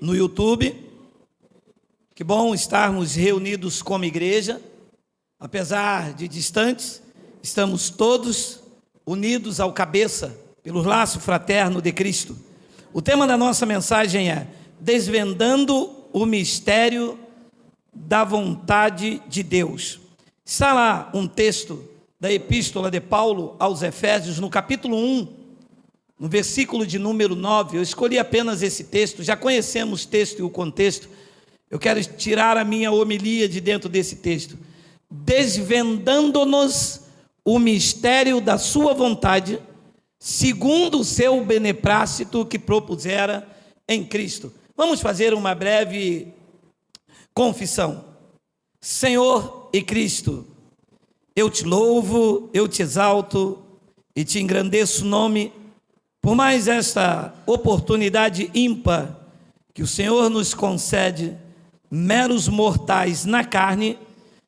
no YouTube. Que bom estarmos reunidos como igreja. Apesar de distantes, estamos todos unidos ao cabeça, pelo laço fraterno de Cristo. O tema da nossa mensagem é Desvendando o Mistério da Vontade de Deus. Está lá um texto da Epístola de Paulo aos Efésios, no capítulo 1, no versículo de número 9. Eu escolhi apenas esse texto, já conhecemos o texto e o contexto. Eu quero tirar a minha homilia de dentro desse texto. Desvendando-nos o mistério da sua vontade, segundo o seu beneplácito que propusera em Cristo. Vamos fazer uma breve confissão. Senhor e Cristo, eu te louvo, eu te exalto e te engrandeço o nome por mais esta oportunidade ímpar que o Senhor nos concede, meros mortais na carne,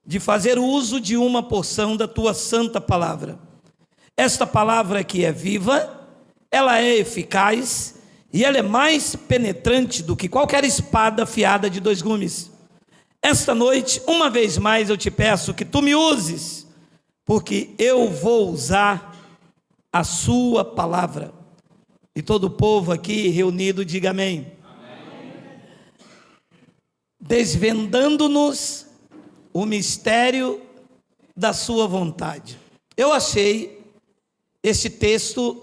de fazer uso de uma porção da tua santa palavra. Esta palavra que é viva, ela é eficaz e ela é mais penetrante do que qualquer espada afiada de dois gumes. Esta noite, uma vez mais, eu te peço que tu me uses, porque eu vou usar a sua palavra. E todo o povo aqui reunido diga amém. Amém. Desvendando-nos o mistério da sua vontade. Eu achei este texto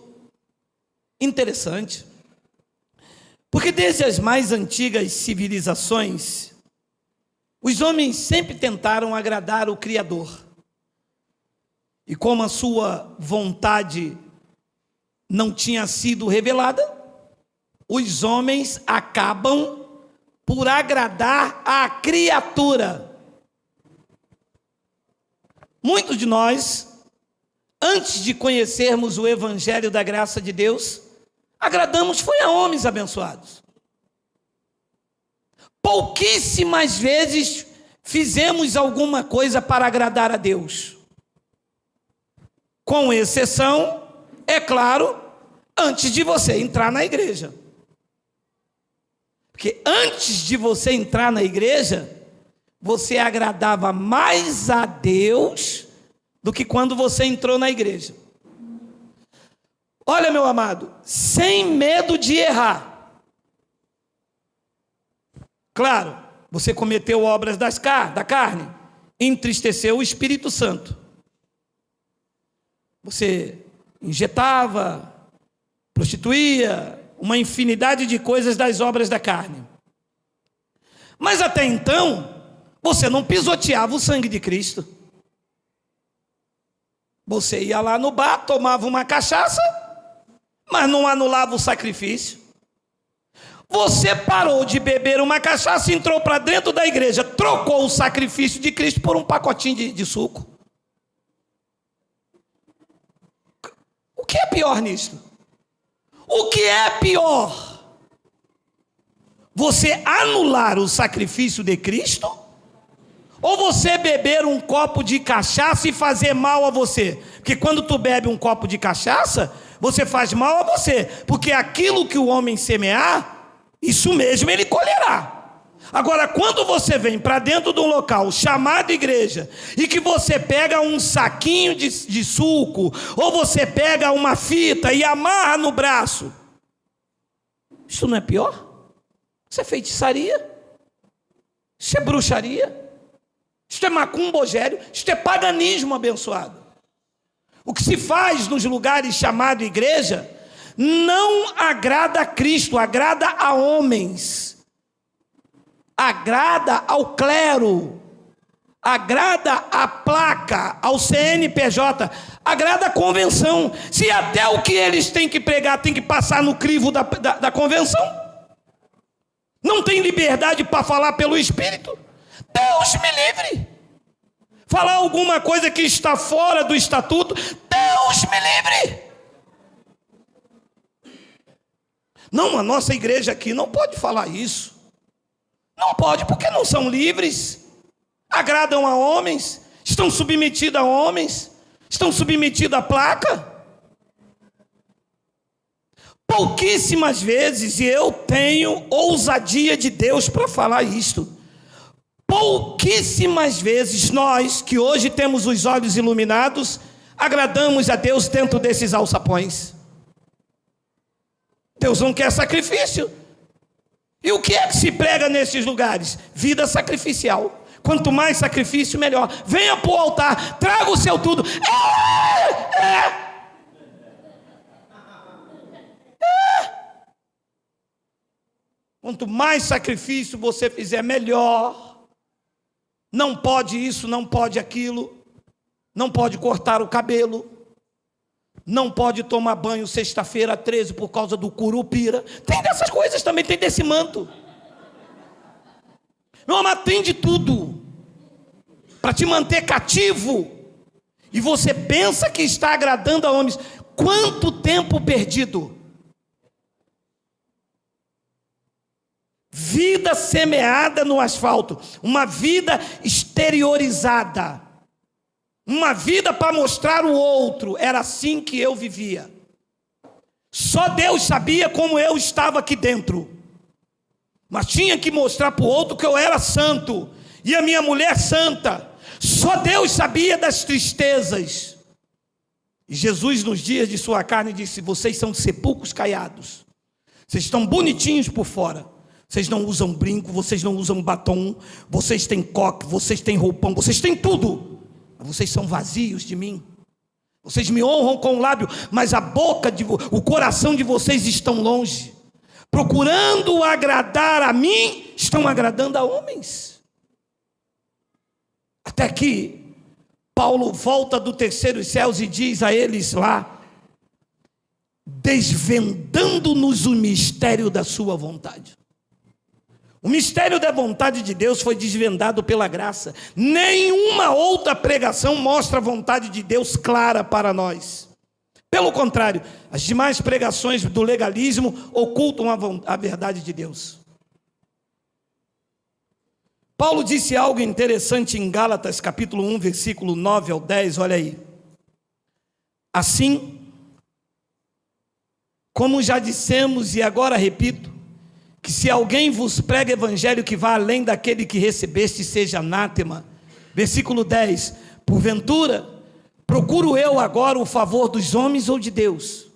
interessante, porque desde as mais antigas civilizações, os homens sempre tentaram agradar o Criador. E como a sua vontade não tinha sido revelada, os homens acabam por agradar a criatura. Muitos de nós, antes de conhecermos o Evangelho da graça de Deus, agradamos foi a homens abençoados. Pouquíssimas vezes fizemos alguma coisa para agradar a Deus. Com exceção, é claro, antes de você entrar na igreja. Porque antes de você entrar na igreja, você agradava mais a Deus do que quando você entrou na igreja. Olha, meu amado, sem medo de errar. Claro, você cometeu obras da carne, entristeceu o Espírito Santo. Você injetava, prostituía, uma infinidade de coisas das obras da carne. Mas até então, você não pisoteava o sangue de Cristo. Você ia lá no bar, tomava uma cachaça, mas não anulava o sacrifício. Você parou de beber uma cachaça, entrou para dentro da igreja, trocou o sacrifício de Cristo por um pacotinho de suco. O que é pior nisso? O que é pior? Você anular o sacrifício de Cristo? Ou você beber um copo de cachaça e fazer mal a você? Porque quando tu bebe um copo de cachaça, você faz mal a você. Porque aquilo que o homem semear, isso mesmo ele colherá. Agora, quando você vem para dentro de um local chamado igreja, e que você pega um saquinho de suco, ou você pega uma fita e amarra no braço, isso não é pior? Isso é feitiçaria? Isso é bruxaria? Isso é macumbogério? Isso é paganismo abençoado. O que se faz nos lugares chamados igreja não agrada a Cristo, agrada a homens, agrada ao clero, agrada à placa, ao CNPJ, agrada a convenção. Se até o que eles têm que pregar tem que passar no crivo da convenção, não tem liberdade para falar pelo Espírito, Deus me livre. Falar alguma coisa que está fora do estatuto, Deus me livre. Não, a nossa igreja aqui não pode falar isso. Não pode, porque não são livres. Agradam a homens, estão submetidos a homens, estão submetidos à placa. Pouquíssimas vezes, e eu tenho ousadia de Deus para falar isto, pouquíssimas vezes nós, que hoje temos os olhos iluminados, agradamos a Deus dentro desses alçapões. Deus não quer sacrifício. E o que é que se prega nesses lugares? Vida sacrificial. Quanto mais sacrifício, melhor. Venha para o altar, traga o seu tudo. Quanto mais sacrifício você fizer, melhor. Não pode isso, não pode aquilo. Não pode cortar o cabelo. Não pode tomar banho sexta-feira 13 por causa do curupira. Tem dessas coisas também, tem desse manto. Meu amado, tem de tudo para te manter cativo. E você pensa que está agradando a homens. Quanto tempo perdido. Vida semeada no asfalto, uma vida exteriorizada, uma vida para mostrar o outro. Era assim que eu vivia. Só Deus sabia como eu estava aqui dentro, mas tinha que mostrar para o outro que eu era santo, e a minha mulher santa. Só Deus sabia das tristezas. E Jesus, nos dias de sua carne, disse: vocês são sepulcros caiados, vocês estão bonitinhos por fora, vocês não usam brinco, vocês não usam batom, vocês têm coque, vocês têm roupão, vocês têm tudo, mas vocês são vazios de mim. Vocês me honram com o lábio, mas a boca, o coração de vocês estão longe. Procurando agradar a mim, estão agradando a homens. Até que Paulo volta do terceiro céus e diz a eles lá, desvendando-nos o mistério da sua vontade. O mistério da vontade de Deus foi desvendado pela graça. Nenhuma outra pregação mostra a vontade de Deus clara para nós. Pelo contrário, as demais pregações do legalismo ocultam a verdade de Deus. Paulo disse algo interessante em Gálatas, capítulo 1, versículo 9 ao 10, olha aí. Assim, como já dissemos e agora repito, que se alguém vos prega evangelho que vá além daquele que recebeste, seja anátema. Versículo 10, porventura, procuro eu agora o favor dos homens ou de Deus?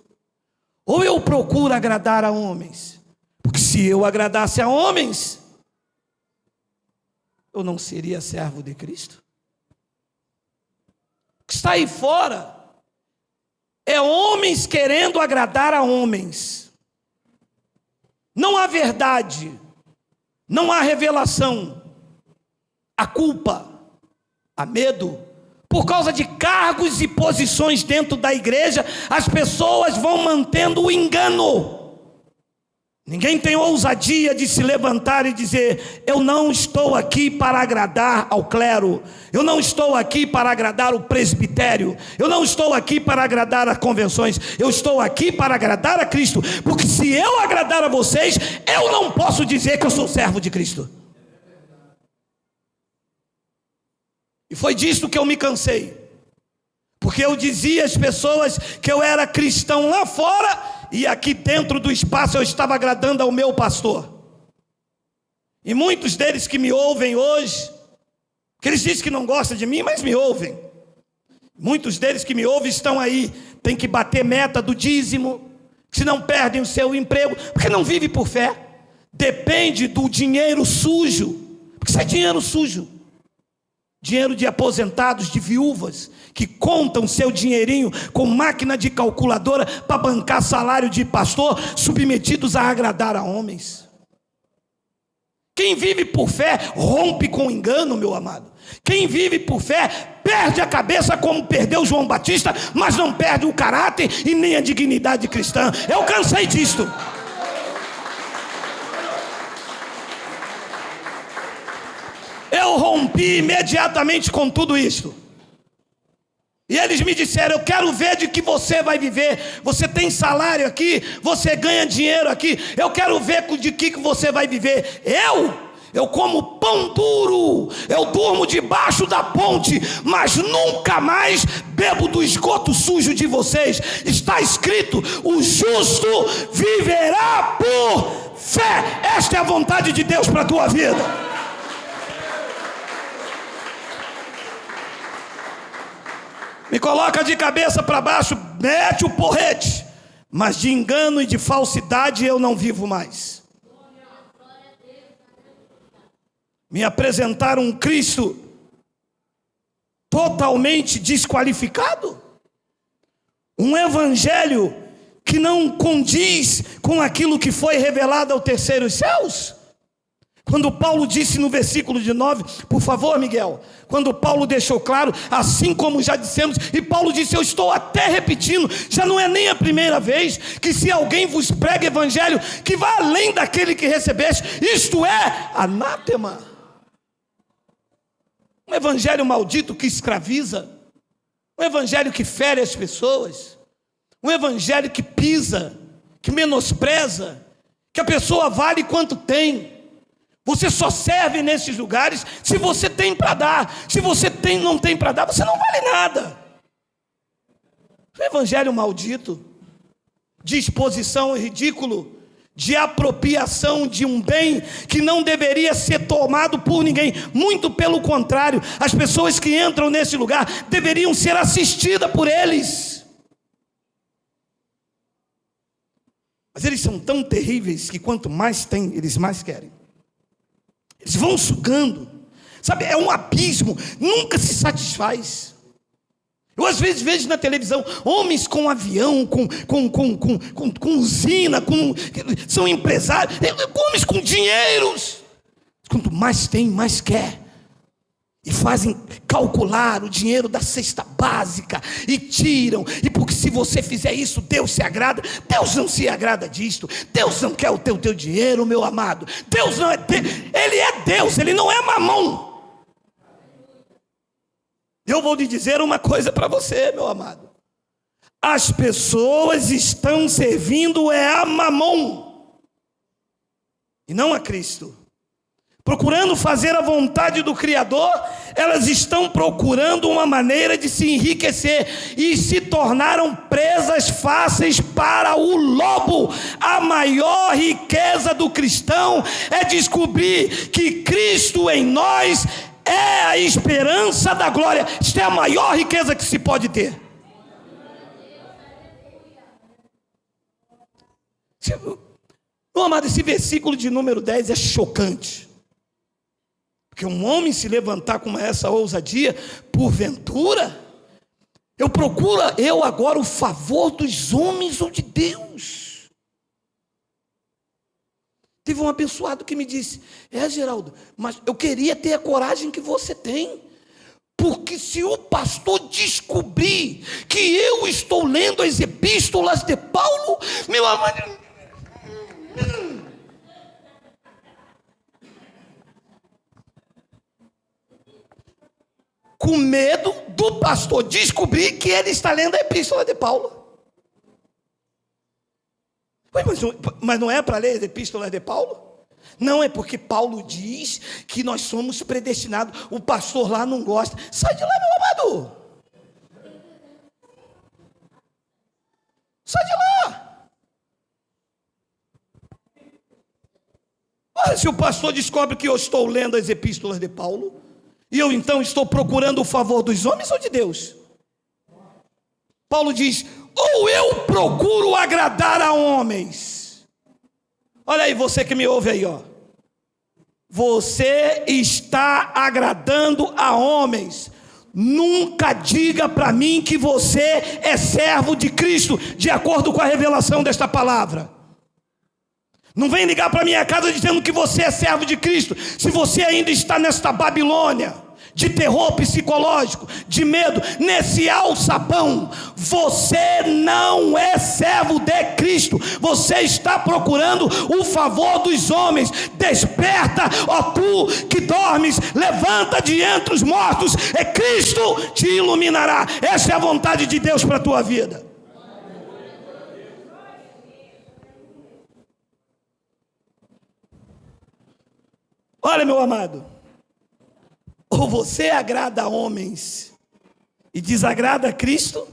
Ou eu procuro agradar a homens? Porque se eu agradasse a homens, eu não seria servo de Cristo. O que está aí fora é homens querendo agradar a homens. Não há verdade, não há revelação, há culpa, há medo. Por causa de cargos e posições dentro da igreja, as pessoas vão mantendo o engano. Ninguém tem ousadia de se levantar e dizer: eu não estou aqui para agradar ao clero, eu não estou aqui para agradar o presbitério, eu não estou aqui para agradar as convenções, eu estou aqui para agradar a Cristo, porque se eu agradar a vocês, eu não posso dizer que eu sou servo de Cristo. E foi disso que eu me cansei, porque eu dizia às pessoas que eu era cristão lá fora, e aqui dentro do espaço eu estava agradando ao meu pastor. E muitos deles que me ouvem hoje, que eles dizem que não gostam de mim, mas me ouvem. Muitos deles que me ouvem estão aí, tem que bater meta do dízimo, senão perdem o seu emprego, porque não vive por fé. Depende do dinheiro sujo, porque isso é dinheiro sujo. Dinheiro de aposentados, de viúvas, que contam seu dinheirinho com máquina de calculadora para bancar salário de pastor, submetidos a agradar a homens. Quem vive por fé rompe com engano, meu amado. Quem vive por fé perde a cabeça como perdeu João Batista, mas não perde o caráter e nem a dignidade cristã. Eu cansei disto. Eu rompi imediatamente com tudo isso. E eles me disseram: eu quero ver de que você vai viver. Você tem salário aqui, você ganha dinheiro aqui. Eu quero ver de que você vai viver. eu como pão duro, eu durmo debaixo da ponte, mas nunca mais bebo do esgoto sujo de vocês. Está escrito: o justo viverá por fé. Esta é a vontade de Deus para a tua vida. Me coloca de cabeça para baixo, mete o porrete, mas de engano e de falsidade eu não vivo mais. Me apresentaram um Cristo totalmente desqualificado, um evangelho que não condiz com aquilo que foi revelado ao terceiro céus. Quando Paulo disse no versículo de 9, por favor, Miguel, quando Paulo deixou claro, assim como já dissemos, e Paulo disse, eu estou até repetindo, já não é nem a primeira vez, que se alguém vos prega evangelho, que vá além daquele que recebeste, isto é, anátema. Um evangelho maldito que escraviza, um evangelho que fere as pessoas, um evangelho que pisa, que menospreza, que a pessoa vale quanto tem. Você só serve nesses lugares se você tem para dar. Se você não tem para dar, você não vale nada. O evangelho maldito, de exposição ridículo, de apropriação de um bem que não deveria ser tomado por ninguém. Muito pelo contrário, as pessoas que entram nesse lugar deveriam ser assistidas por eles. Mas eles são tão terríveis que quanto mais tem, eles mais querem. Eles vão sugando, sabe, é um abismo, nunca se satisfaz. Eu às vezes vejo na televisão homens com avião, com usina, são empresários, homens com dinheiros. Quanto mais tem, mais quer. E fazem calcular o dinheiro da cesta básica e tiram. E porque se você fizer isso, Deus se agrada. Deus não se agrada disto. Deus não quer o teu dinheiro, meu amado. Deus não é Deus. Ele é Deus, Ele não é mamão. Eu vou lhe dizer uma coisa para você, meu amado. As pessoas estão servindo a mamão e não a Cristo. Procurando fazer a vontade do Criador, elas estão procurando uma maneira de se enriquecer e se tornaram presas fáceis para o lobo. A maior riqueza do cristão é descobrir que Cristo em nós é a esperança da glória. Isto é a maior riqueza que se pode ter. Meu amado, esse versículo de número 10 é chocante. Porque um homem se levantar com essa ousadia, porventura, eu agora o favor dos homens ou de Deus. Teve um abençoado que me disse, Geraldo, mas eu queria ter a coragem que você tem, porque se o pastor descobrir que eu estou lendo as epístolas de Paulo, meu amado, com medo do pastor descobrir que ele está lendo a epístola de Paulo. Mas não é para ler a epístola de Paulo? Não, é porque Paulo diz que nós somos predestinados. O pastor lá não gosta. Sai de lá, meu amado. Sai de lá. Olha, se o pastor descobre que eu estou lendo as epístolas de Paulo, e eu então estou procurando o favor dos homens ou de Deus? Paulo diz, ou eu procuro agradar a homens. Olha aí, você que me ouve aí, ó. Você está agradando a homens. Nunca diga para mim que você é servo de Cristo, de acordo com a revelação desta palavra. Não vem ligar para minha casa dizendo que você é servo de Cristo, se você ainda está nesta Babilônia de terror psicológico, de medo, nesse alçapão. Você não é servo de Cristo, você está procurando o favor dos homens. Desperta, ó tu que dormes, levanta de entre os mortos, e Cristo te iluminará. Essa é a vontade de Deus para a tua vida. Olha, meu amado, ou você agrada a homens e desagrada a Cristo,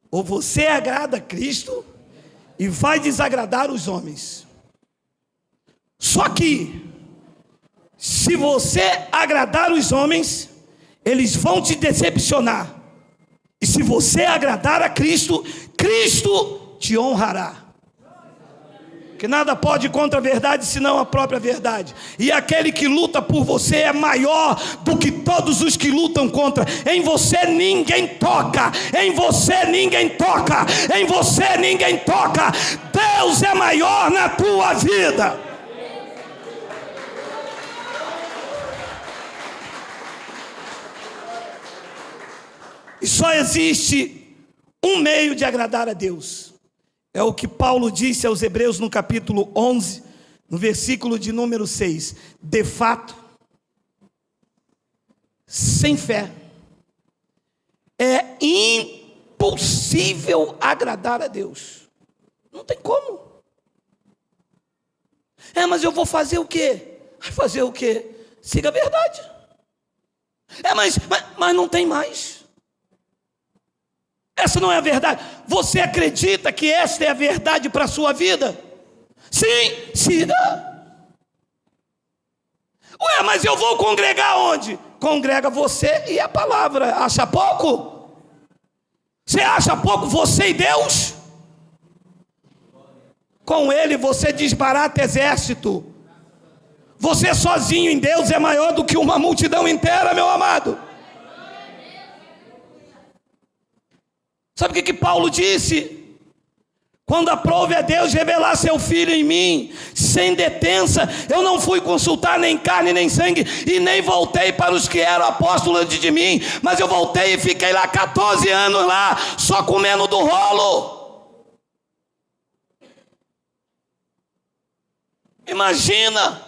ou você agrada a Cristo e vai desagradar os homens. Só que, se você agradar os homens, eles vão te decepcionar. E se você agradar a Cristo, Cristo te honrará. Que nada pode contra a verdade, senão a própria verdade. E aquele que luta por você é maior do que todos os que lutam contra. Em você ninguém toca. Em você ninguém toca. Em você ninguém toca. Deus é maior na tua vida. E só existe um meio de agradar a Deus. É o que Paulo disse aos Hebreus no capítulo 11, no versículo de número 6. De fato, sem fé, é impossível agradar a Deus. Não tem como. Mas eu vou fazer o quê? Vai fazer o quê? Siga a verdade. Mas não tem mais. Essa não é a verdade. Você acredita que esta é a verdade para a sua vida? Sim, siga. Mas eu vou congregar onde? Congrega você e a palavra. Acha pouco? Você acha pouco você e Deus? Com Ele você desbarata exército. Você sozinho em Deus é maior do que uma multidão inteira, meu amado. Sabe o que Paulo disse? Quando aprouve a Deus revelar seu Filho em mim, sem detença, eu não fui consultar nem carne nem sangue, e nem voltei para os que eram apóstolos antes de mim, mas eu voltei e fiquei lá 14 anos lá, só comendo do rolo. Imagina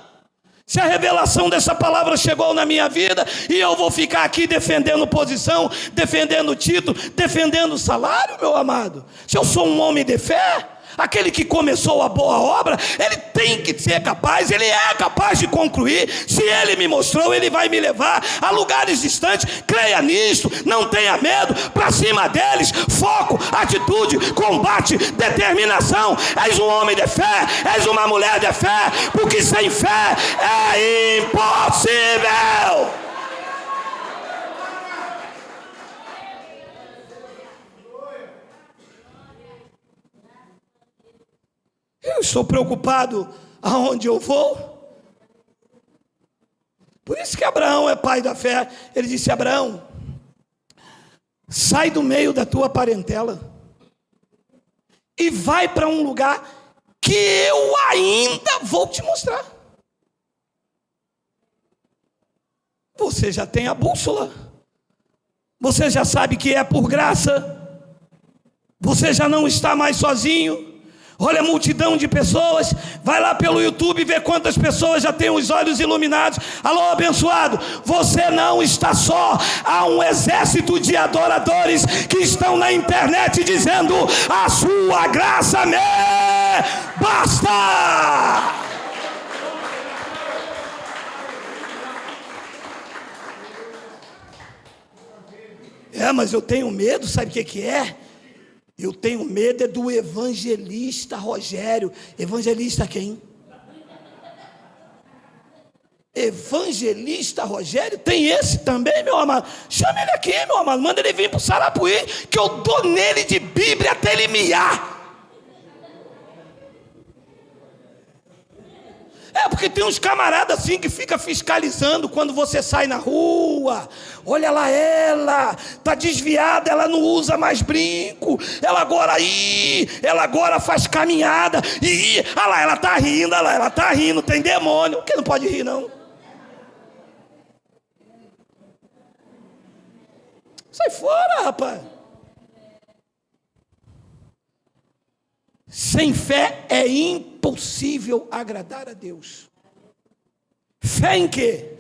se a revelação dessa palavra chegou na minha vida e eu vou ficar aqui defendendo posição, defendendo título, defendendo salário, meu amado. Se eu sou um homem de fé, aquele que começou a boa obra, ele tem que ser capaz, ele é capaz de concluir. Se ele me mostrou, ele vai me levar a lugares distantes. Creia nisto, não tenha medo, para cima deles, foco, atitude, combate, determinação. És um homem de fé, és uma mulher de fé, porque sem fé é impossível. Eu estou preocupado aonde eu vou. Por isso que Abraão é pai da fé. Ele disse: Abraão, sai do meio da tua parentela e vai para um lugar que eu ainda vou te mostrar. Você já tem a bússola. Você já sabe que é por graça. Você já não está mais sozinho. Olha a multidão de pessoas. Vai lá pelo YouTube e vê quantas pessoas já têm os olhos iluminados. Alô, abençoado, você não está só. Há um exército de adoradores que estão na internet dizendo: a sua graça me basta. Mas eu tenho medo, sabe o que é? Eu tenho medo do evangelista Rogério. Evangelista quem? Evangelista Rogério? Tem esse também, meu amado? Chama ele aqui, meu amado. Manda ele vir para o Sarapuí, que eu dou nele de Bíblia até ele miar. Porque tem uns camaradas assim que fica fiscalizando quando você sai na rua. Olha lá, ela está desviada, ela não usa mais brinco. Ela agora faz caminhada. Olha lá, ela está rindo, olha lá, ela está rindo. Tem demônio, que não pode rir não. Sai fora, rapaz. Sem fé é impossível agradar a Deus. Fé em quê?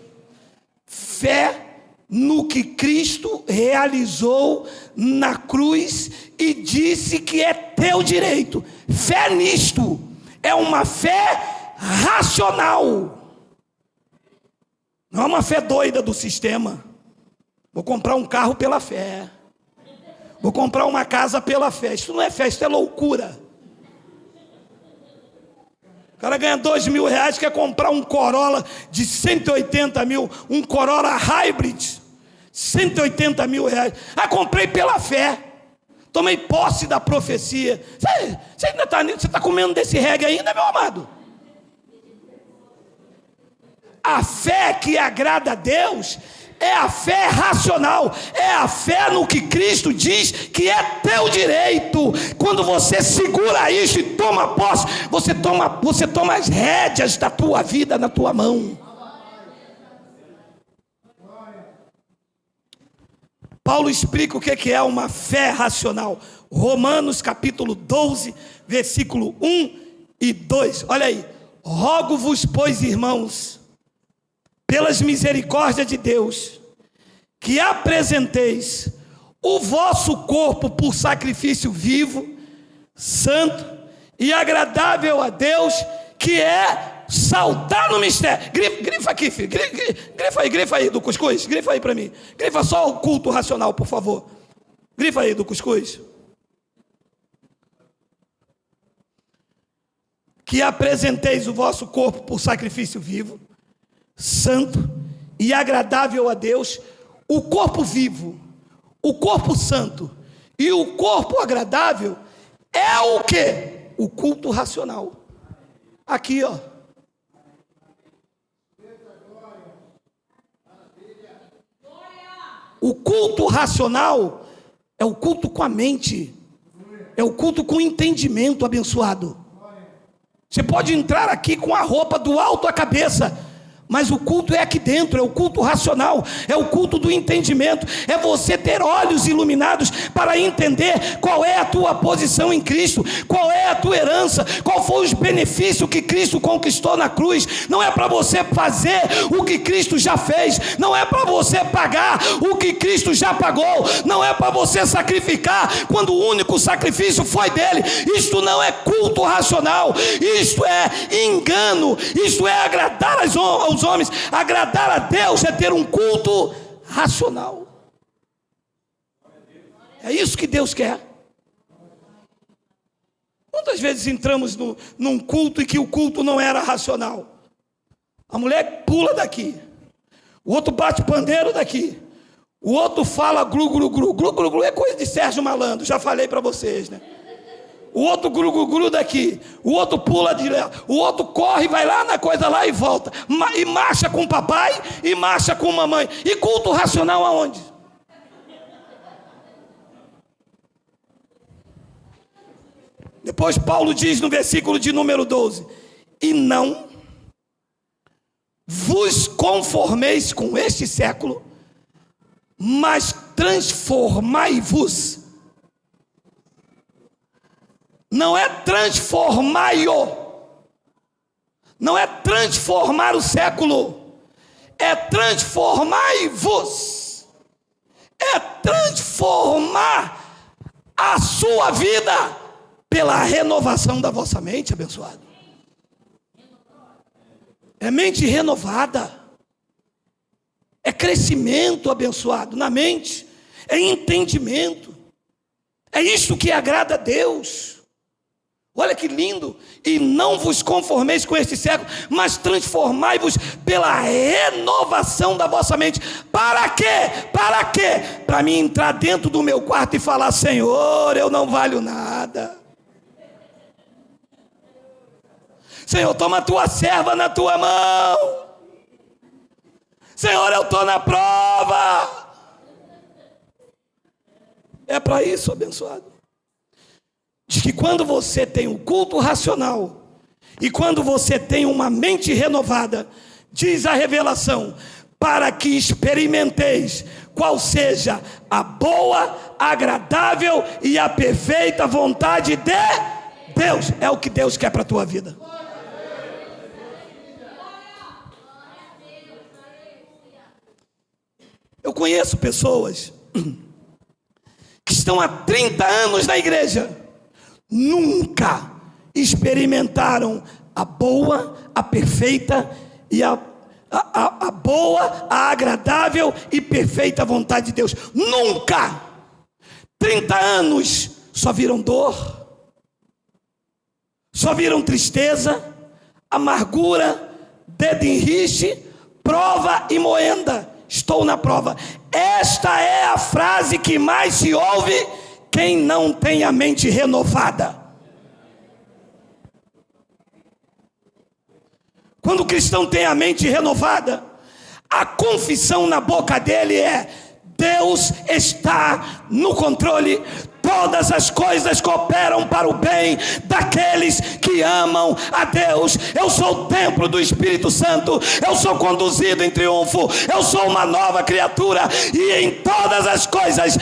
Fé no que Cristo realizou na cruz e disse que é teu direito. Fé nisto é uma fé racional. Não é uma fé doida do sistema. Vou comprar um carro pela fé. Vou comprar uma casa pela fé. Isso não é fé, isso é loucura. O cara ganha R$2.000, quer comprar um Corolla de 180 mil, um Corolla Hybrid, R$180.000. Ah, comprei pela fé. Tomei posse da profecia. Você ainda está comendo desse reggae ainda, meu amado? A fé que agrada a Deus é a fé racional, é a fé no que Cristo diz que é teu direito. Quando você segura isso e toma posse, você toma as rédeas da tua vida na tua mão. Paulo explica o que é uma fé racional. Romanos capítulo 12, versículo 1 e 2. Olha aí. Rogo-vos, pois, irmãos, pelas misericórdias de Deus, que apresenteis o vosso corpo por sacrifício vivo, santo e agradável a Deus, que é saltar no mistério. Grifa aqui, filho. Grifa aí do cuscuz. Grifa aí para mim. Grifa só o culto racional, por favor. Grifa aí do cuscuz. Que apresenteis o vosso corpo por sacrifício vivo, santo e agradável a Deus. O corpo vivo, o corpo santo e o corpo agradável é o quê? O culto racional. Aqui, ó. O culto racional é o culto com a mente, é o culto com o entendimento, abençoado. Você pode entrar aqui com a roupa do alto à cabeça, mas o culto é aqui dentro, é o culto racional, é o culto do entendimento, é você ter olhos iluminados para entender qual é a tua posição em Cristo, qual é a tua herança, qual foi os benefícios que Cristo conquistou na cruz. Não é para você fazer o que Cristo já fez, não é para você pagar o que Cristo já pagou, não é para você sacrificar quando o único sacrifício foi dele. Isto não é culto racional, isto é engano, isto é agradar aos homens. Agradar a Deus é ter um culto racional. É isso que Deus quer. Quantas vezes entramos num culto e que o culto não era racional? A mulher pula daqui, o outro bate pandeiro daqui, o outro fala glu, glu, glu, glu, glu, glu. É coisa de Sérgio Malandro, já falei para vocês, né? O outro gru daqui, o outro pula de lá, o outro corre, vai lá na coisa lá e volta, e marcha com o papai, e marcha com a mamãe. E culto racional aonde? Depois Paulo diz no versículo de número 12: e não vos conformeis com este século, mas transformai-vos. Não é transformai-o, não é transformar o século, é transformai-vos, é transformar a sua vida pela renovação da vossa mente, abençoado. É mente renovada, é crescimento, abençoado, na mente, é entendimento, é isso que agrada a Deus. Olha que lindo. E não vos conformeis com este século, mas transformai-vos pela renovação da vossa mente. Para quê? Para quê? Para mim entrar dentro do meu quarto e falar: Senhor, eu não valho nada. Senhor, toma a tua serva na tua mão. Senhor, eu estou na prova. É para isso, abençoado. Diz que quando você tem um culto racional e quando você tem uma mente renovada, diz a revelação, para que experimenteis qual seja a boa, agradável e a perfeita vontade de Deus. É o que Deus quer para a tua vida. Eu conheço pessoas que estão há 30 anos na igreja, nunca experimentaram a boa, a perfeita e a a boa, a agradável e perfeita vontade de Deus. Nunca! 30 anos só viram dor, só viram tristeza, amargura, dedo em rixe, prova e moenda. Estou na prova. Esta é a frase que mais se ouve quem não tem a mente renovada. Quando o cristão tem a mente renovada, a confissão na boca dele é: Deus está no controle, todas as coisas cooperam para o bem daqueles que amam a Deus. Eu sou o templo do Espírito Santo, eu sou conduzido em triunfo, eu sou uma nova criatura, e em todas as coisas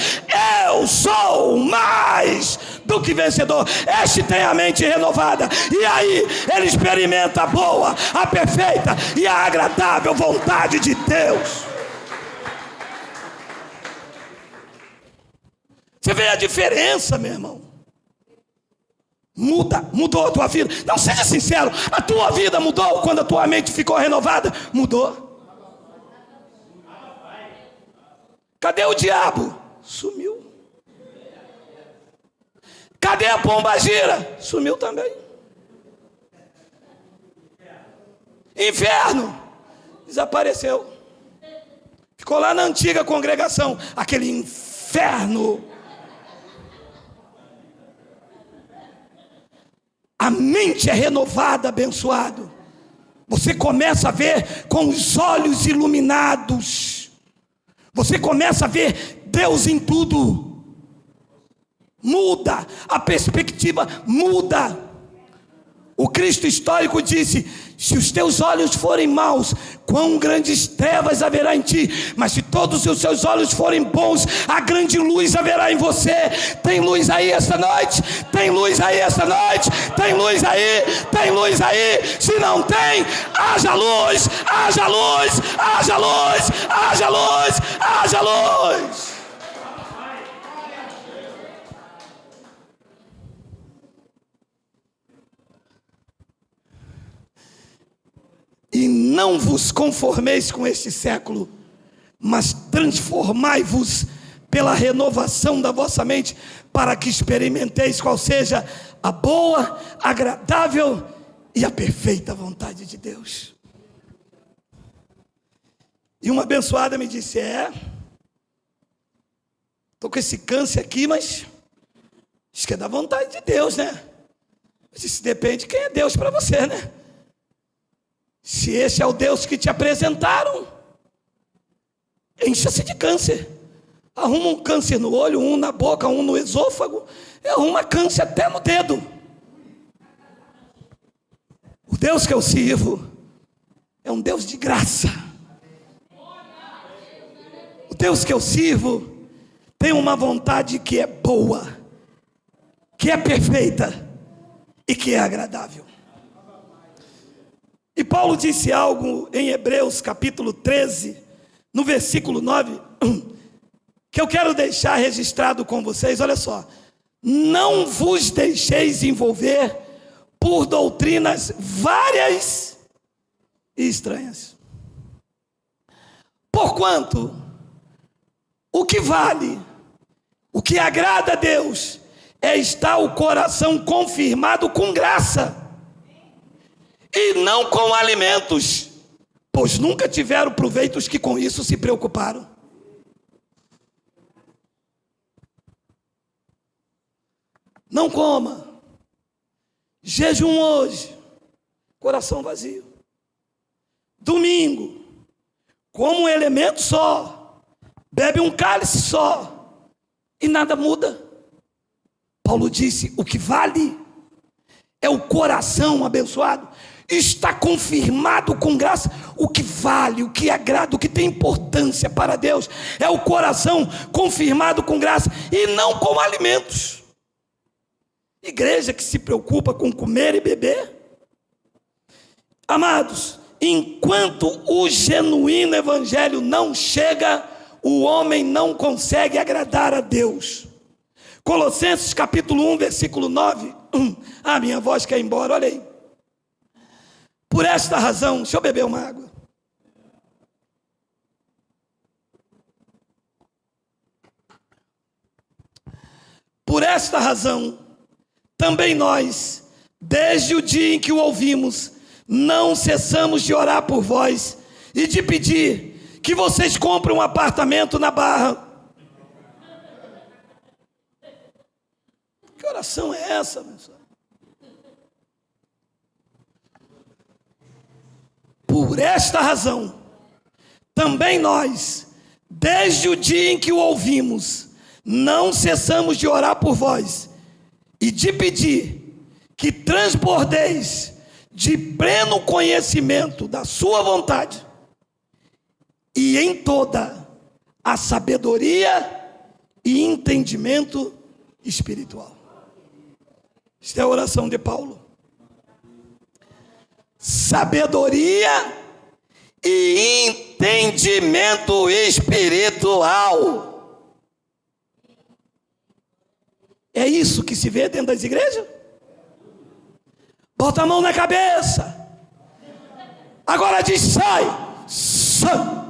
eu sou mais do que vencedor. Este tem a mente renovada, e aí ele experimenta a boa, a perfeita e a agradável vontade de Deus. Você vê a diferença, meu irmão? Mudou a tua vida. Não, seja sincero, a tua vida mudou quando a tua mente ficou renovada? Mudou. Cadê o diabo? Sumiu. Cadê a pombagira? Sumiu também. Inferno desapareceu. Ficou lá na antiga congregação, aquele inferno. A mente é renovada, abençoado. Você começa a ver com os olhos iluminados. Você começa a ver Deus em tudo. Muda, a perspectiva muda. O Cristo histórico disse: se os teus olhos forem maus, quão grandes trevas haverá em ti, mas se todos os seus olhos forem bons, a grande luz haverá em você. Tem luz aí esta noite? Tem luz aí esta noite? Tem luz aí? Tem luz aí? Se não tem, haja luz, haja luz, haja luz, haja luz, haja luz. E não vos conformeis com este século, mas transformai-vos pela renovação da vossa mente, para que experimenteis qual seja a boa, agradável e a perfeita vontade de Deus. E uma abençoada me disse: estou com esse câncer aqui, mas isso que é da vontade de Deus, né? Eu disse: depende de quem é Deus para você, né? Se esse é o Deus que te apresentaram, encha-se de câncer. Arruma um câncer no olho, um na boca, um no esôfago, e arruma câncer até no dedo. O Deus que eu sirvo é um Deus de graça. O Deus que eu sirvo tem uma vontade que é boa, que é perfeita e que é agradável. E Paulo disse algo em Hebreus capítulo 13, no versículo 9, que eu quero deixar registrado com vocês. Olha só: não vos deixeis envolver por doutrinas várias e estranhas. Porquanto o que vale, o que agrada a Deus, é estar o coração confirmado com graça, e não com alimentos, pois nunca tiveram proveito os que com isso se preocuparam. Não coma, jejum hoje, coração vazio. Domingo, como um elemento só, bebe um cálice só, e nada muda. Paulo disse: o que vale é o coração, abençoado, está confirmado com graça. O que vale, o que agrada, o que tem importância para Deus é o coração confirmado com graça, e não com alimentos. Igreja que se preocupa com comer e beber. Amados, enquanto o genuíno evangelho não chega, o homem não consegue agradar a Deus. Colossenses capítulo 1, versículo 9. Minha voz quer ir embora, olha aí. Por esta razão, deixa eu beber uma água. Por esta razão, também nós, desde o dia em que o ouvimos, não cessamos de orar por vós e de pedir que vocês comprem um apartamento na Barra. Que oração é essa, pessoal? Por esta razão, também nós, desde o dia em que o ouvimos, não cessamos de orar por vós e de pedir que transbordeis de pleno conhecimento da sua vontade e em toda a sabedoria e entendimento espiritual. Esta é a oração de Paulo. Sabedoria e entendimento espiritual. É isso que se vê dentro das igrejas? Bota a mão na cabeça. Agora diz: sai. Sai.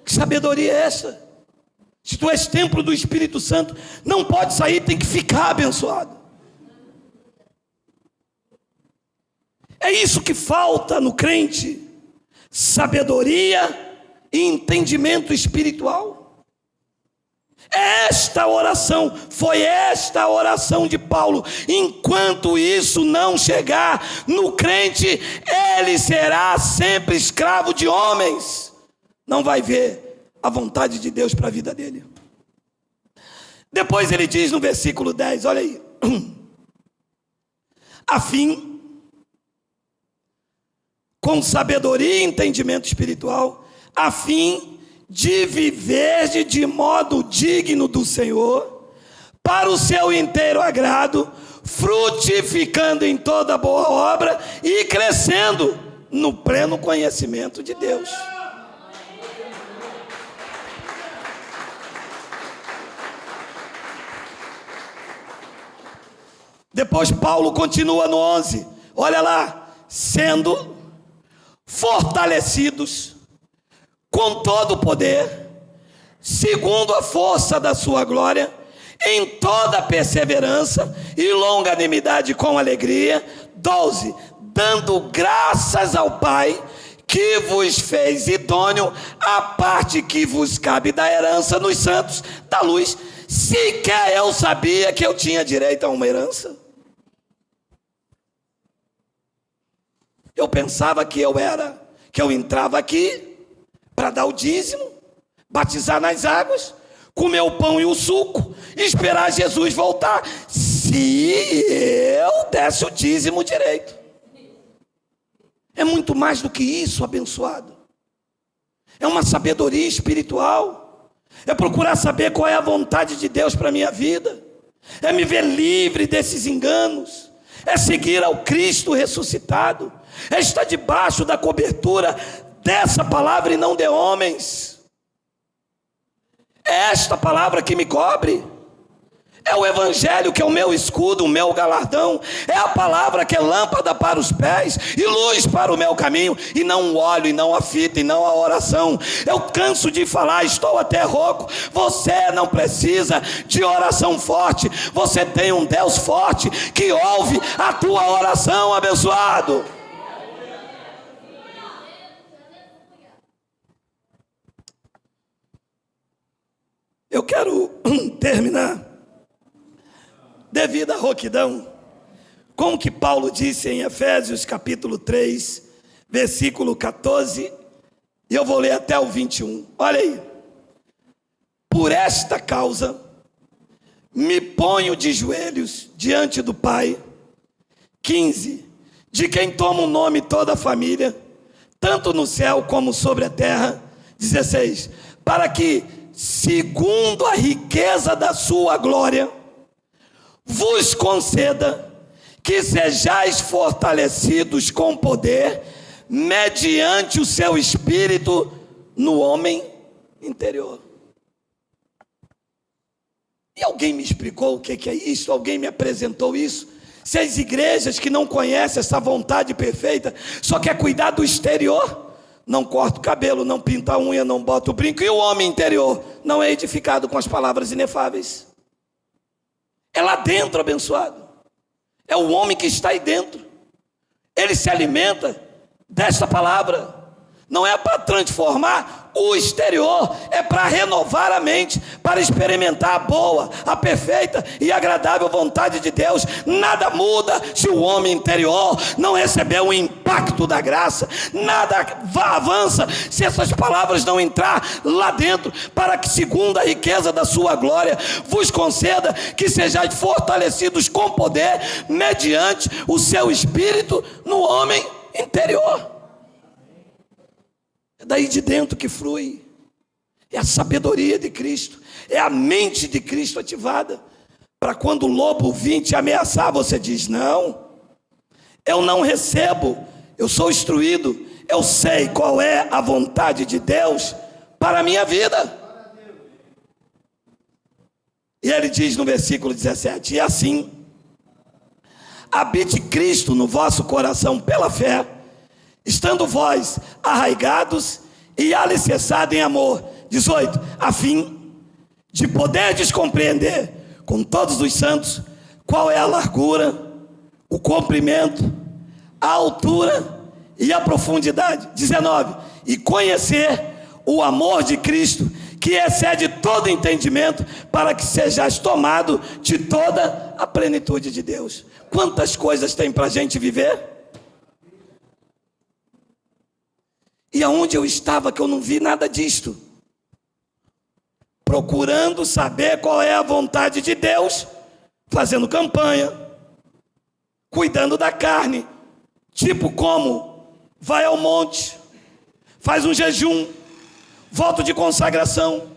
Que sabedoria é essa? Se tu és templo do Espírito Santo, não pode sair, tem que ficar abençoado. É isso que falta no crente: sabedoria e entendimento espiritual. Esta oração, foi esta a oração de Paulo. Enquanto isso não chegar no crente, ele será sempre escravo de homens. Não vai ver a vontade de Deus para a vida dele. Depois ele diz no versículo 10, olha aí: a fim, com sabedoria e entendimento espiritual, a fim de viver de modo digno do Senhor, para o seu inteiro agrado, frutificando em toda boa obra e crescendo no pleno conhecimento de Deus. Depois Paulo continua no 11, olha lá: sendo fortalecidos com todo o poder, segundo a força da sua glória, em toda perseverança e longanimidade com alegria. 12, dando graças ao Pai, que vos fez idôneo a parte que vos cabe da herança nos santos da luz. Sequer eu sabia que eu tinha direito a uma herança. Eu pensava que eu entrava aqui para dar o dízimo, batizar nas águas, comer o pão e o suco, esperar Jesus voltar, se eu desse o dízimo direito. É muito mais do que isso, abençoado. É uma sabedoria espiritual. É procurar saber qual é a vontade de Deus para a minha vida. É me ver livre desses enganos. É seguir ao Cristo ressuscitado. É estar debaixo da cobertura dessa palavra e não de homens. É esta palavra que me cobre. É o Evangelho que é o meu escudo, o meu galardão. É a palavra que é lâmpada para os pés e luz para o meu caminho. E não o óleo, e não a fita, e não a oração. Eu canso de falar, estou até rouco. Você não precisa de oração forte. Você tem um Deus forte que ouve a tua oração, abençoado. Eu quero terminar, devido à rouquidão, com o que Paulo disse em Efésios capítulo 3, versículo 14, e eu vou ler até o 21. Olha aí: por esta causa me ponho de joelhos diante do Pai. 15, de quem toma o nome toda a família, tanto no céu como sobre a terra. 16, para que, segundo a riqueza da sua glória, vos conceda que sejais fortalecidos com poder, mediante o seu Espírito, no homem interior. E alguém me explicou o que é isso? Alguém me apresentou isso? Se as igrejas que não conhecem essa vontade perfeita, só quer cuidar do exterior, não corta o cabelo, não pinta a unha, não bota o brinco, e o homem interior não é edificado com as palavras inefáveis. É lá dentro, abençoado. É o homem que está aí dentro. Ele se alimenta desta palavra. Não é para transformar o exterior, é para renovar a mente, para experimentar a boa, a perfeita e agradável vontade de Deus. Nada muda se o homem interior não receber o impacto da graça. Nada avança se essas palavras não entrar lá dentro, para que, segundo a riqueza da sua glória, vos conceda que sejais fortalecidos com poder, mediante o seu espírito no homem interior. É daí de dentro que flui. É a sabedoria de Cristo. É a mente de Cristo ativada. Para quando o lobo vir te ameaçar, você diz: não, eu não recebo. Eu sou instruído. Eu sei qual é a vontade de Deus para a minha vida. E ele diz no versículo 17: e assim, habite Cristo no vosso coração pela fé, estando vós arraigados e alicerçados em amor. 18, a fim de poderdes compreender com todos os santos qual é a largura, o comprimento, a altura e a profundidade. 19, e conhecer o amor de Cristo, que excede todo entendimento, para que sejais tomado de toda a plenitude de Deus. Quantas coisas tem para a gente viver? E aonde eu estava que eu não vi nada disto? Procurando saber qual é a vontade de Deus, fazendo campanha, cuidando da carne, tipo como vai ao monte, faz um jejum, voto de consagração,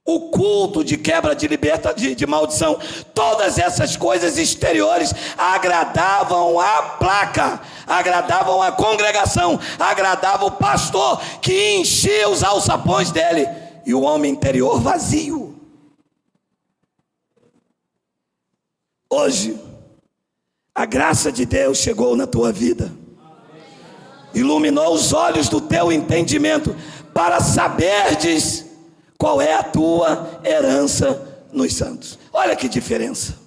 o culto de quebra de maldição. Todas essas coisas exteriores agradavam a placa, agradavam a congregação, agradavam o pastor, que enchia os alçapões dele, e o homem interior vazio. Hoje, a graça de Deus chegou na tua vida, iluminou os olhos do teu entendimento, para saberdes qual é a tua herança nos santos. Olha que diferença.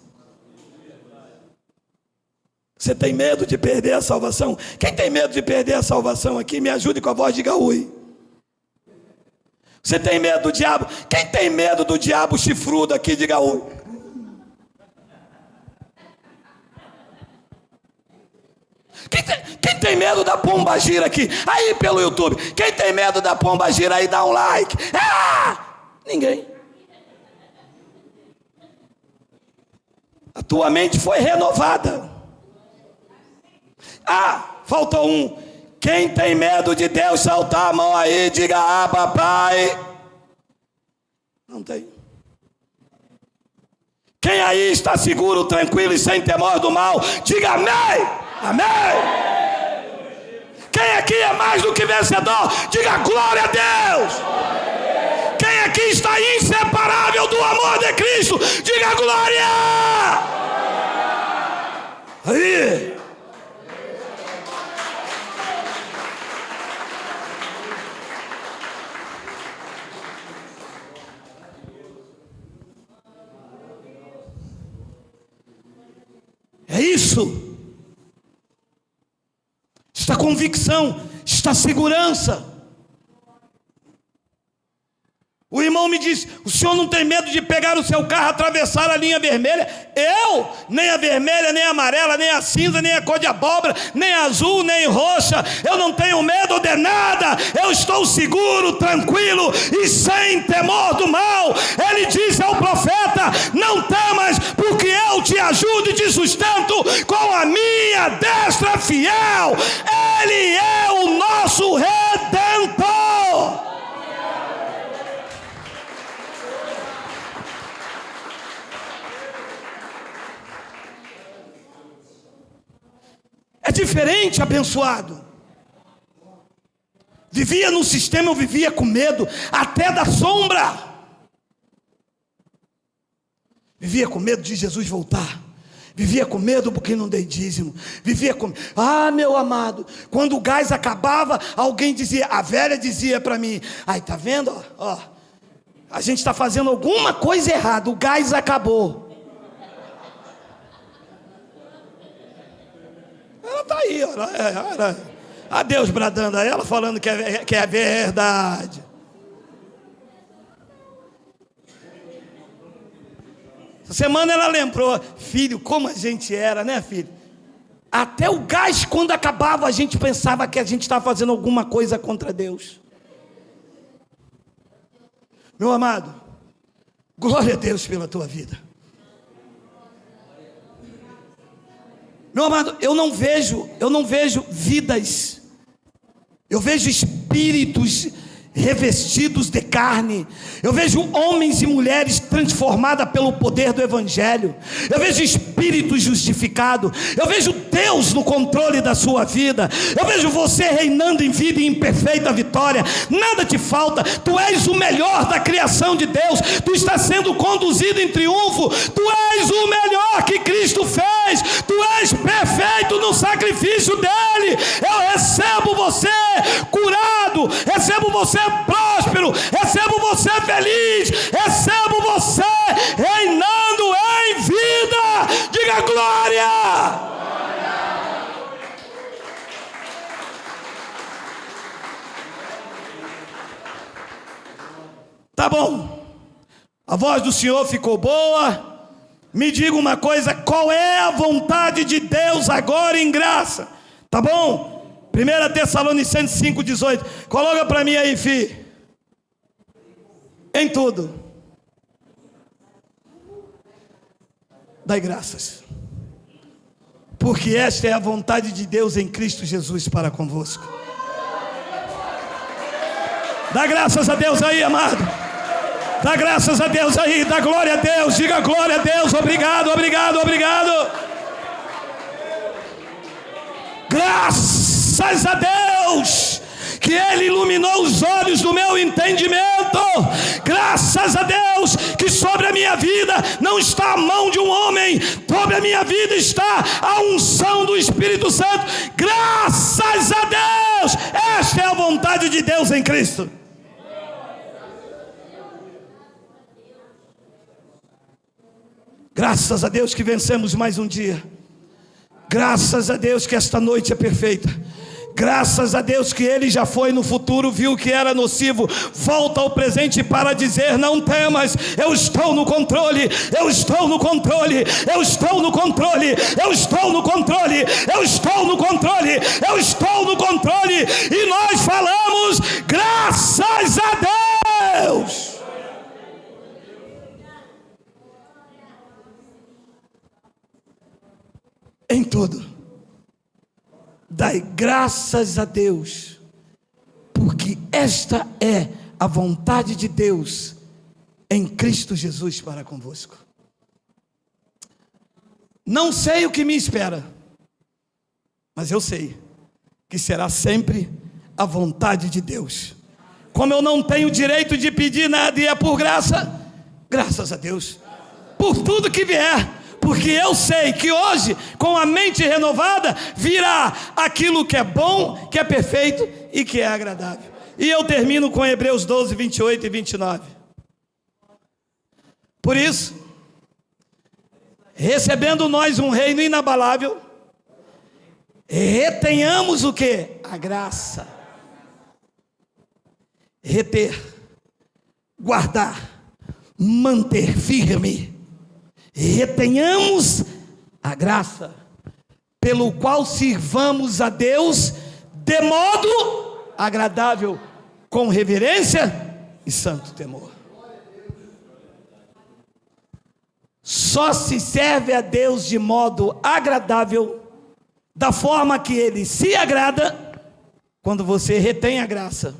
Você tem medo de perder a salvação? Quem tem medo de perder a salvação aqui, me ajude com a voz, diga ui. Você tem medo do diabo? Quem tem medo do diabo chifrudo aqui, diga ui. Quem tem medo da pombagira aqui? Aí pelo YouTube. Quem tem medo da pombagira aí, dá um like. Ninguém. A tua mente foi renovada. Faltou um. Quem tem medo de Deus, saltar a mão aí, diga papai. Não tem. Quem aí está seguro, tranquilo e sem temor do mal, diga amém. Amém. Quem aqui é mais do que vencedor, diga glória a Deus. Quem aqui está inseparável do amor de Cristo, diga glória. Aí. É isso. Esta convicção, esta segurança. O irmão me disse: o senhor não tem medo de pegar o seu carro, atravessar a linha vermelha? Eu? Nem a vermelha, nem a amarela, nem a cinza, nem a cor de abóbora, nem a azul, nem roxa. Eu não tenho medo de nada. Eu estou seguro, tranquilo e sem temor do mal. Ele disse ao profeta: não temas, porque eu te ajudo e te sustento com a minha destra fiel. Ele é o nosso Redentor. É diferente, abençoado. Vivia no sistema, eu vivia com medo, até da sombra. Vivia com medo de Jesus voltar. Vivia com medo porque não dei dízimo. Vivia com... meu amado, quando o gás acabava, alguém dizia, a velha dizia para mim: aí, tá vendo? A gente está fazendo alguma coisa errada, o gás acabou. aí, olha. A Deus bradando a ela, falando que é verdade. Essa semana ela lembrou, filho, como a gente era, né, filho? Até o gás, quando acabava, a gente pensava que a gente estava fazendo alguma coisa contra Deus. Meu amado, glória a Deus pela tua vida. Meu amado, eu não vejo vidas, eu vejo espíritos revestidos de carne, eu vejo homens e mulheres transformados pelo poder do Evangelho, eu vejo espíritos justificados, eu vejo Deus no controle da sua vida, eu vejo você reinando em vida e em perfeita vitória, nada te falta, tu és o melhor da criação de Deus, tu estás sendo conduzido em triunfo, tu és o melhor que Cristo fez, tu és perfeito no sacrifício dele, eu recebo você curado, recebo você próspero, recebo você feliz, recebo você reinando em vida, diga glória! Tá bom, a voz do Senhor ficou boa, me diga uma coisa, qual é a vontade de Deus agora em graça, tá bom? 1 Tessalonicenses 5,18, coloca para mim aí, filho. Em tudo dai graças, porque esta é a vontade de Deus em Cristo Jesus para convosco. Dá graças a Deus aí, amado. Dá graças a Deus aí, dá glória a Deus, diga glória a Deus, obrigado, obrigado, obrigado. Graças a Deus, que Ele iluminou os olhos do meu entendimento. Graças a Deus, que sobre a minha vida não está a mão de um homem, sobre a minha vida está a unção do Espírito Santo. Graças a Deus, esta é a vontade de Deus em Cristo. Graças a Deus que vencemos mais um dia. Graças a Deus que esta noite é perfeita. Graças a Deus que Ele já foi no futuro, viu que era nocivo, volta ao presente para dizer: não temas, eu estou no controle, eu estou no controle, eu estou no controle, eu estou no controle, eu estou no controle, eu estou no controle. E nós falamos: graças a Deus. Em tudo dai graças a Deus, porque esta é a vontade de Deus em Cristo Jesus para convosco. Não sei o que me espera, mas eu sei que será sempre a vontade de Deus. Como eu não tenho direito de pedir nada e é por graça, graças a Deus por tudo que vier. Porque eu sei que hoje, com a mente renovada, virá aquilo que é bom, que é perfeito e que é agradável. E eu termino com Hebreus 12, 28 e 29. Por isso, recebendo nós um reino inabalável, retenhamos o quê? A graça. Reter, guardar, manter firme. Retenhamos a graça, pelo qual sirvamos a Deus de modo agradável, com reverência e santo temor. Só se serve a Deus de modo agradável, da forma que Ele se agrada, quando você retém a graça.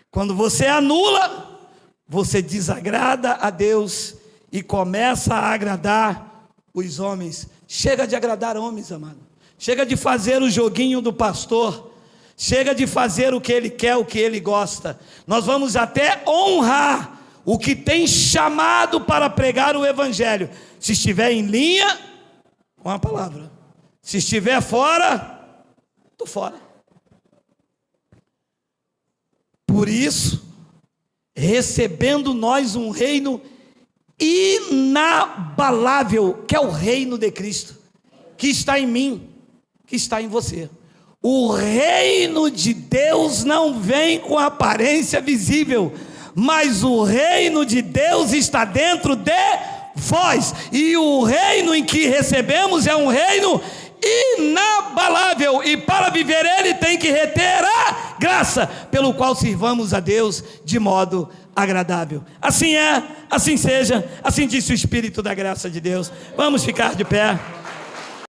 Quando você anula, você desagrada a Deus e começa a agradar os homens. Chega de agradar homens, amado. Chega de fazer o joguinho do pastor. Chega de fazer o que ele quer, o que ele gosta. Nós vamos até honrar o que tem chamado para pregar o Evangelho. Se estiver em linha, com a palavra. Se estiver fora, estou fora. Por isso, recebendo nós um reino inabalável, que é o reino de Cristo, que está em mim, que que está em você. O reino de Deus não vem com aparência visível, mas o reino de Deus está dentro de vós, e o reino em que recebemos é um reino inabalável, e para viver ele tem que reter a graça, pelo qual sirvamos a Deus de modo agradável. Assim é, assim seja, assim disse o Espírito da graça de Deus. Vamos ficar de pé.